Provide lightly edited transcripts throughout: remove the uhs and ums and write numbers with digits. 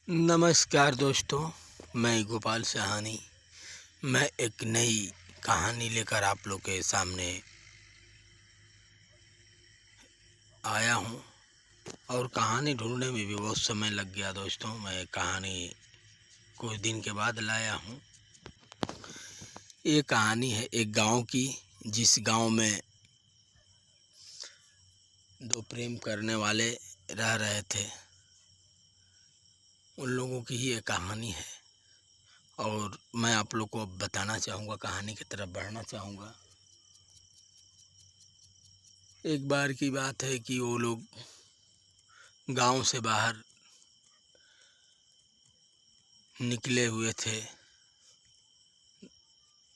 नमस्कार दोस्तों, मैं गोपाल सहानी। मैं एक नई कहानी लेकर आप लोग के सामने आया हूँ और कहानी ढूंढने में भी बहुत समय लग गया दोस्तों। मैं कहानी कुछ दिन के बाद लाया हूँ। ये कहानी है एक गांव की, जिस गांव में दो प्रेम करने वाले रह रहे थे। उन लोगों की ही ये कहानी है और मैं आप लोग को अब बताना चाहूँगा, कहानी की तरफ बढ़ना चाहूँगा। एक बार की बात है कि वो लोग गांव से बाहर निकले हुए थे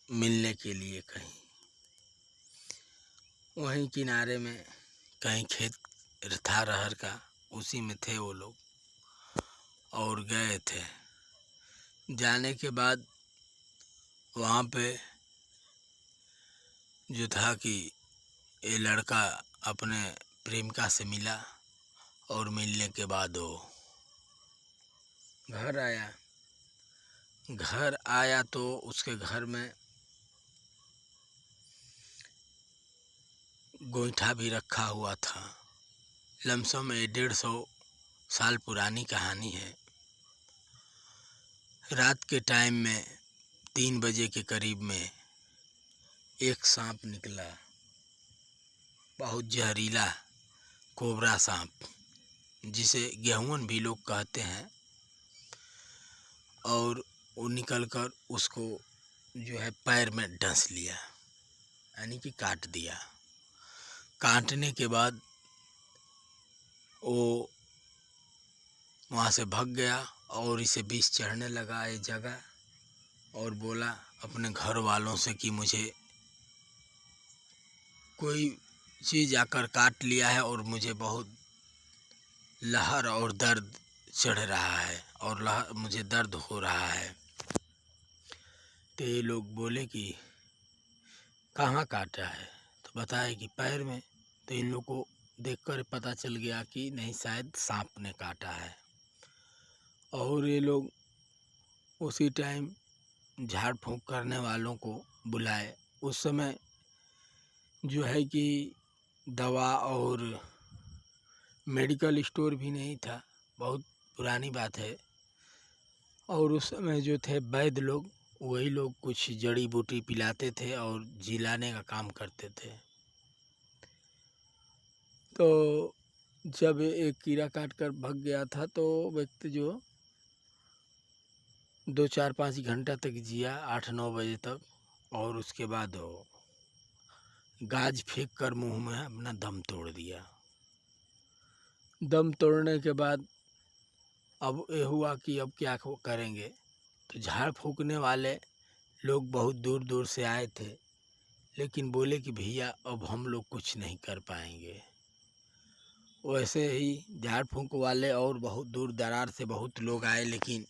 मिलने के लिए कहीं। वहीं किनारे में कहीं खेत था रहर का, उसी में थे वो लोग और गए थे। जाने के बाद वहाँ पे जो था कि ये लड़का अपने प्रेमिका से मिला और मिलने के बाद वो घर आया। घर आया तो उसके घर में गोईठा भी रखा हुआ था। लमसम 150 साल पुरानी कहानी है। रात के टाइम में 3 बजे के करीब में एक सांप निकला, बहुत जहरीला कोबरा सांप, जिसे गेहून भी लोग कहते हैं। और वो निकलकर उसको जो है पैर में डस लिया, यानी कि काट दिया। काटने के बाद वो वहाँ से भाग गया और इसे विष चढ़ने लगा ये जगह, और बोला अपने घर वालों से कि मुझे कोई चीज़ आकर काट लिया है और मुझे बहुत लहर और दर्द चढ़ रहा है और मुझे दर्द हो रहा है। तो ये लोग बोले कि कहाँ काटा है, तो बताया कि पैर में। तो इन लोग को देखकर पता चल गया कि नहीं, शायद सांप ने काटा है। और ये लोग उसी टाइम झाड़ फूंक करने वालों को बुलाए। उस समय जो है कि दवा और मेडिकल स्टोर भी नहीं था, बहुत पुरानी बात है। और उस समय जो थे वैद्य लोग, वही लोग कुछ जड़ी बूटी पिलाते थे और जिलाने का काम करते थे। तो जब एक कीड़ा काट कर भाग गया था तो व्यक्ति जो 2-4-5 घंटा तक जिया, 8-9 बजे तक, और उसके बाद वो गाज फेंक कर मुंह में अपना दम तोड़ दिया। दम तोड़ने के बाद अब ये हुआ कि अब क्या करेंगे। तो झाड़ फूकने वाले लोग बहुत दूर दूर से आए थे, लेकिन बोले कि भैया अब हम लोग कुछ नहीं कर पाएंगे। वैसे ही झाड़ फूंक वाले और बहुत दूर दरार से बहुत लोग आए, लेकिन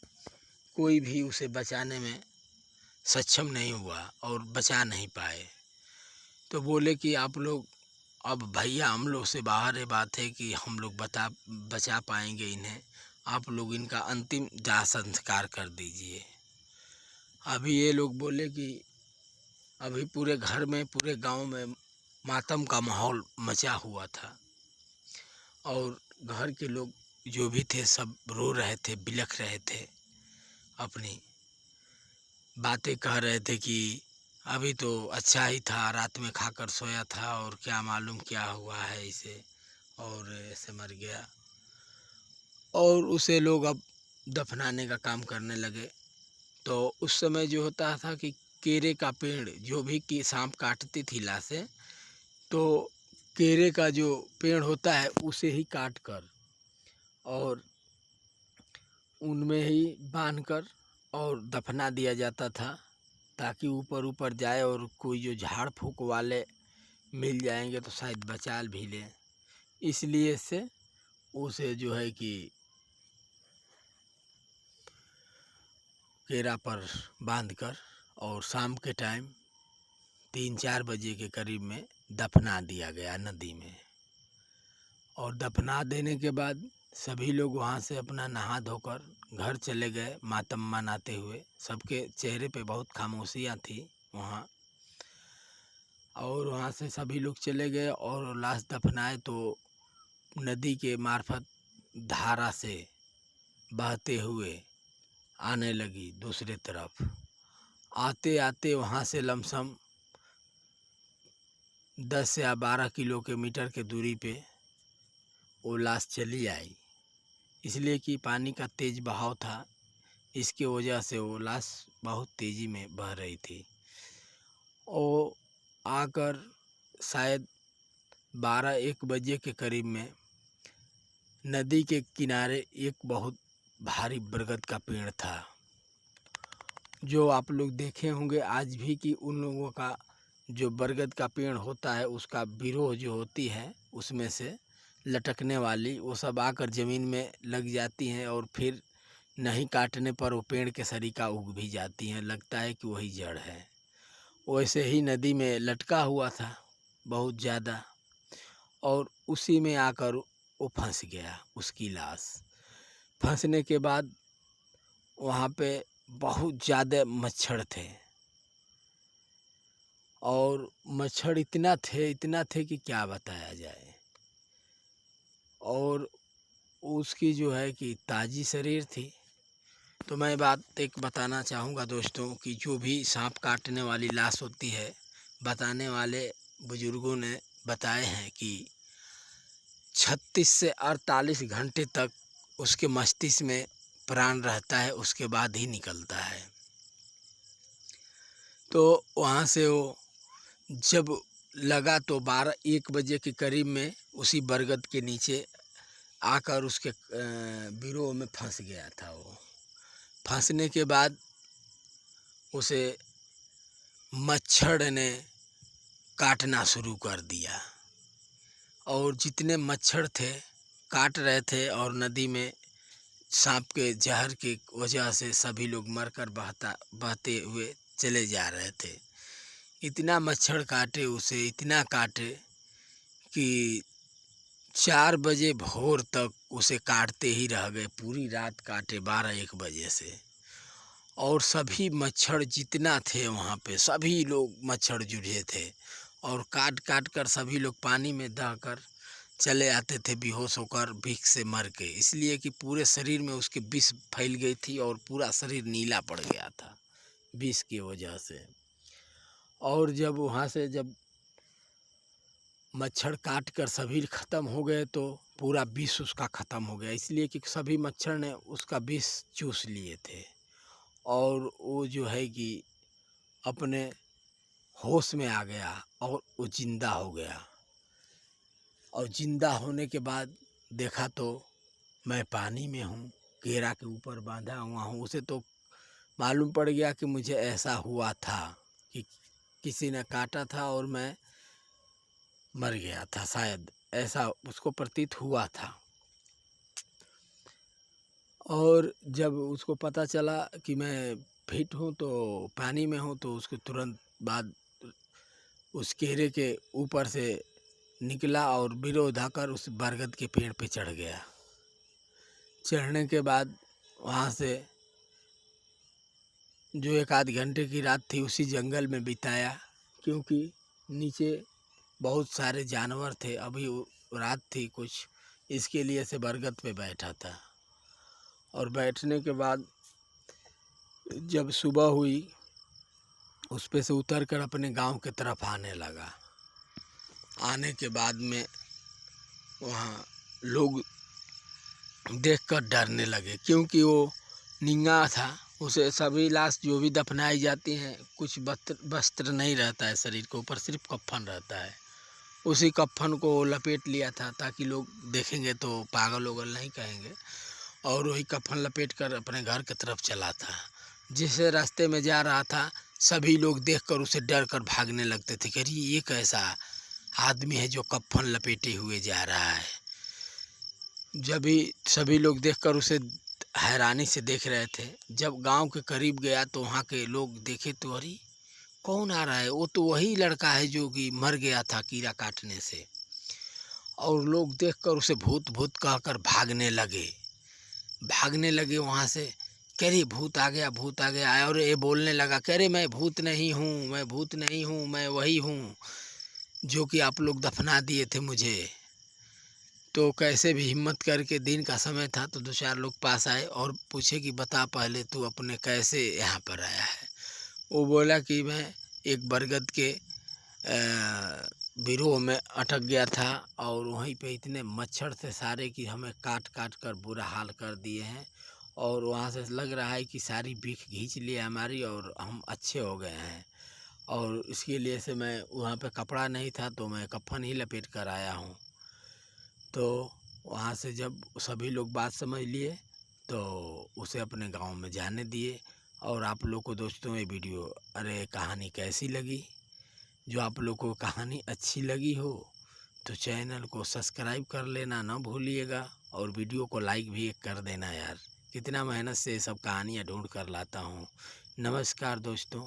कोई भी उसे बचाने में सक्षम नहीं हुआ और बचा नहीं पाए। तो बोले कि आप लोग, अब भैया हम लोग से बाहर ये बात है कि हम लोग बचा पाएंगे इन्हें, आप लोग इनका अंतिम दाह संस्कार कर दीजिए। अभी ये लोग बोले कि अभी पूरे घर में, पूरे गांव में मातम का माहौल मचा हुआ था और घर के लोग जो भी थे सब रो रहे थे, बिलख रहे थे, अपनी बातें कह रहे थे कि अभी तो अच्छा ही था, रात में खाकर सोया था और क्या मालूम क्या हुआ है इसे, और ऐसे मर गया। और उसे लोग अब दफनाने का काम करने लगे। तो उस समय जो होता था कि केरे का पेड़, जो भी कि सांप काटती थी लाशें, तो केरे का जो पेड़ होता है उसे ही काट कर और उनमें ही बांध कर और दफना दिया जाता था, ताकि ऊपर ऊपर जाए और कोई जो झाड़ फूक वाले मिल जाएंगे तो शायद बचा भी लें। इसलिए से उसे जो है कि केरा पर बांधकर और शाम के टाइम 3-4 बजे के करीब में दफना दिया गया नदी में। और दफना देने के बाद सभी लोग वहाँ से अपना नहा धोकर घर चले गए मातम मनाते हुए। सबके चेहरे पे बहुत खामोशियाँ थी वहाँ। और वहाँ से सभी लोग चले गए और लाश दफनाए तो नदी के मार्फत धारा से बहते हुए आने लगी दूसरे तरफ। आते आते वहाँ से लमसम 10 या 12 किलोमीटर के दूरी पे वो लाश चली आई, इसलिए कि पानी का तेज़ बहाव था। इसके वजह से वो लाश बहुत तेज़ी में बह रही थी। वो आकर शायद 12-1 बजे के करीब में नदी के किनारे एक बहुत भारी बरगद का पेड़ था, जो आप लोग देखे होंगे आज भी कि उन लोगों का जो बरगद का पेड़ होता है उसका बिरोह जो होती है उसमें से लटकने वाली वो सब आकर ज़मीन में लग जाती हैं और फिर नहीं काटने पर वो पेड़ के सरीका उग भी जाती हैं, लगता है कि वही जड़ है। वैसे ही नदी में लटका हुआ था बहुत ज़्यादा, और उसी में आकर वो फंस गया। उसकी लाश फंसने के बाद वहाँ पे बहुत ज़्यादा मच्छर थे, और मच्छर इतना थे कि क्या बताया जाए। और उसकी जो है कि ताज़ी शरीर थी। तो मैं बात एक बताना चाहूँगा दोस्तों कि जो भी सांप काटने वाली लाश होती है, बताने वाले बुज़ुर्गों ने बताए हैं कि 36 से 48 घंटे तक उसके मस्तिष्क में प्राण रहता है, उसके बाद ही निकलता है। तो वहाँ से वो जब लगा तो 12-1 बजे के करीब में उसी बरगद के नीचे आकर उसके बिरोह में फंस गया था। वो फंसने के बाद उसे मच्छर ने काटना शुरू कर दिया, और जितने मच्छर थे काट रहे थे, और नदी में सांप के जहर की वजह से सभी लोग मरकर बहते हुए चले जा रहे थे। इतना मच्छर काटे उसे, इतना काटे कि 4 बजे भोर तक उसे काटते ही रह गए। पूरी रात काटे 12-1 बजे से। और सभी मच्छर जितना थे वहाँ पे सभी लोग मच्छर जूझे थे, और काट काट कर सभी लोग पानी में दहकर चले आते थे बेहोश होकर, भीख से मर के, इसलिए कि पूरे शरीर में उसके विष फैल गई थी और पूरा शरीर नीला पड़ गया था विष की वजह से। और जब वहाँ से जब मच्छर काट कर सभी ख़त्म हो गए तो पूरा विष उसका ख़त्म हो गया, इसलिए कि सभी मच्छर ने उसका विष चूस लिए थे। और वो जो है कि अपने होश में आ गया और वो ज़िंदा हो गया। और ज़िंदा होने के बाद देखा तो मैं पानी में हूँ, केरा के ऊपर बांधा हुआ हूँ। उसे तो मालूम पड़ गया कि मुझे ऐसा हुआ था कि किसी ने काटा था और मैं मर गया था, शायद ऐसा उसको प्रतीत हुआ था। और जब उसको पता चला कि मैं फिट हूँ तो पानी में हूँ, तो उसको तुरंत बाद उस केरे के ऊपर से निकला और बिरोध आकर उस बरगद के पेड़ पे चढ़ गया। चढ़ने के बाद वहाँ से जो 1 आध घंटे की रात थी उसी जंगल में बिताया, क्योंकि नीचे बहुत सारे जानवर थे। अभी रात थी कुछ, इसके लिए से बरगद पे बैठा था। और बैठने के बाद जब सुबह हुई उस पे से उतर कर अपने गांव के तरफ आने लगा। आने के बाद में वहाँ लोग देखकर डरने लगे, क्योंकि वो निंगा था। उसे सभी लाश जो भी दफनाई जाती हैं कुछ वस्त्र नहीं रहता है शरीर के ऊपर, सिर्फ कफ़न रहता है। उसी कफ़न को लपेट लिया था ताकि लोग देखेंगे तो पागल वगल नहीं कहेंगे, और वही कफ़न लपेट कर अपने घर की तरफ चला था। जिस रास्ते में जा रहा था सभी लोग देखकर उसे डर कर भागने लगते थे कि अरे ये कैसा आदमी है जो कफ़न लपेटे हुए जा रहा है। जब भी सभी लोग देखकर उसे हैरानी से देख रहे थे, जब गांव के करीब गया तो वहाँ के लोग देखे तो अरे कौन आ रहा है, वो तो वही लड़का है जो कि मर गया था कीड़ा काटने से। और लोग देखकर उसे भूत भूत कहकर भागने लगे। भागने लगे वहाँ से। कह रही भूत आ गया, भूत आ गया। और ये बोलने लगा, कह रहे मैं भूत नहीं हूँ, मैं भूत नहीं हूँ, मैं वही हूँ जो कि आप लोग दफना दिए थे मुझे। तो कैसे भी हिम्मत करके, दिन का समय था तो 2-4 लोग पास आए और पूछे कि बता पहले तू अपने कैसे यहाँ पर आया है। वो बोला कि मैं एक बरगद के बिरोह में अटक गया था और वहीं पे इतने मच्छर थे सारे कि हमें काट काट कर बुरा हाल कर दिए हैं, और वहाँ से लग रहा है कि सारी बिख खींच लिया हमारी और हम अच्छे हो गए हैं। और इसके लिए से मैं वहाँ पे कपड़ा नहीं था तो मैं कफ़न ही लपेट कर आया हूँ। तो वहाँ से जब सभी लोग बात समझ लिए तो उसे अपने गांव में जाने दिए। और आप लोग को दोस्तों ये वीडियो कहानी कैसी लगी? जो आप लोग को कहानी अच्छी लगी हो तो चैनल को सब्सक्राइब कर लेना ना भूलिएगा, और वीडियो को लाइक भी कर देना यार। कितना मेहनत से ये सब कहानियाँ ढूंढ कर लाता हूँ। नमस्कार दोस्तों।